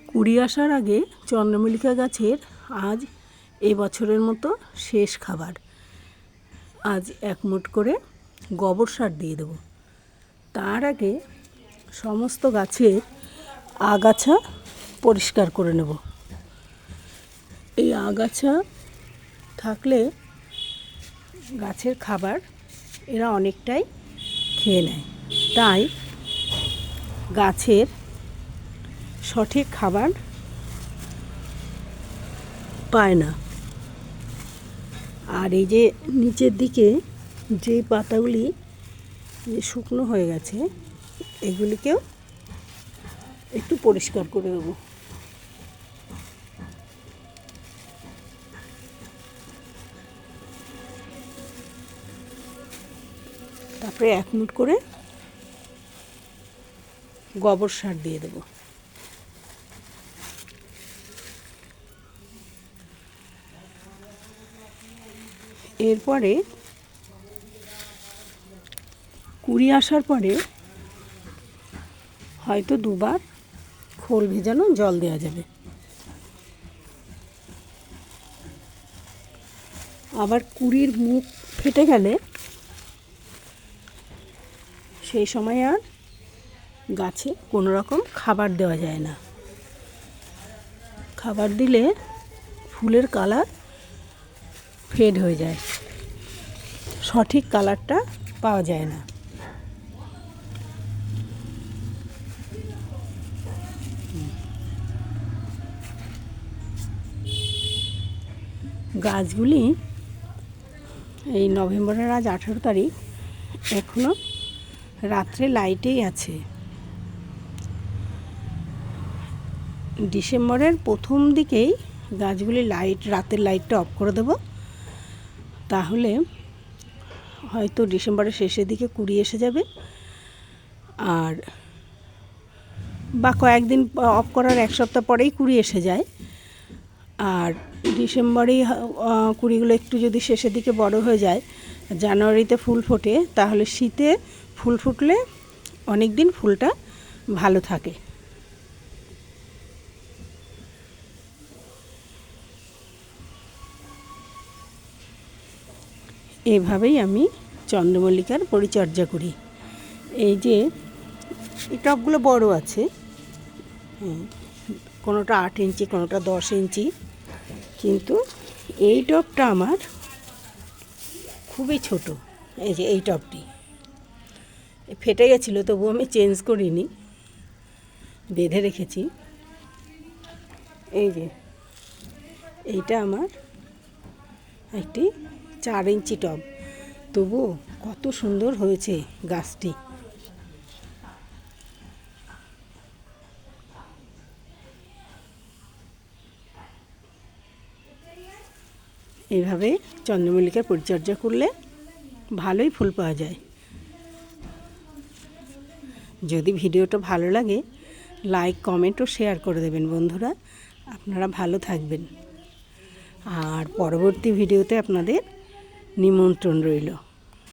কুড়ি আসার আগে চন্দ্রমল্লিকা গাছের আজ এবছরের মতো শেষ খাবার। আজ এক মুঠ করে গোবর সার দিয়ে দেব। তার আগে সমস্ত গাছের আগাছা পরিষ্কার করে নেব। এই আগাছা থাকলে গাছের খাবার এরা অনেকটাই খেয়ে নেয়, তাই গাছের সঠিক খাবার পায় না। আর এই যে নিচের দিকে যে পাতাগুলি শুকনো হয়ে গেছে, এগুলিকেও একটু পরিষ্কার করে দেবো। তারপরে এক মুঠ করে গোবর সার দিয়ে দেবো। এরপরে কুড়ি আসার পরে হয়তো দুবার খোল ভেজানো জল দেওয়া যাবে। আবার কুড়ির মুখ ফেটে গেলে সেই সময় আর গাছে কোনো রকম খাবার দেওয়া যায় না। খাবার দিলে ফুলের কালার ফেড হয়ে যায়, সঠিক কালারটা পাওয়া যায় না। গাছগুলি এই নভেম্বরের আজ 18 তারিখ, এখনো রাত্রে লাইটেই আছে। ডিসেম্বরের প্রথম দিকেই গাছগুলি রাতের লাইটটা অফ করে দেব, তাহলে হয়তো ডিসেম্বরের শেষের দিকে কুড়ি এসে যাবে। আর বা কয়েকদিন অফ করার এক সপ্তাহ পরেই কুড়ি এসে যায়। আর ডিসেম্বরেই কুড়িগুলো একটু যদি শেষের দিকে বড় হয়ে যায়, জানুয়ারিতে ফুল ফোটে, তাহলে শীতে ফুল ফুটলে অনেক দিন ফুলটা ভালো থাকে। এভাবেই আমি চন্দ্রমল্লিকার পরিচর্যা করি। এই যে এই টবগুলো বড় আছে, কোনোটা 8 ইঞ্চি, কোনোটা 10 ইঞ্চি, কিন্তু এই টবটা আমার খুবই ছোট। এই যে এই টবটি ফেটে গেছিলো, তবু আমি চেঞ্জ করিনি, বেঁধে রেখেছি। এই যে এইটা আমার একটি 4 ইঞ্চি টব, তবু কত সুন্দর হয়েছে গাছটি। এইভাবে চন্দ্রমল্লিকার পরিচর্যা করলে ভালোই ফুল পাওয়া যায়। যদি ভিডিওটা ভালো লাগে, লাইক, কমেন্ট ও শেয়ার করে দেবেন বন্ধুরা। আপনারা ভালো থাকবেন। আর পরবর্তী ভিডিওতে আপনাদের নিমন্ত্রণ রইল।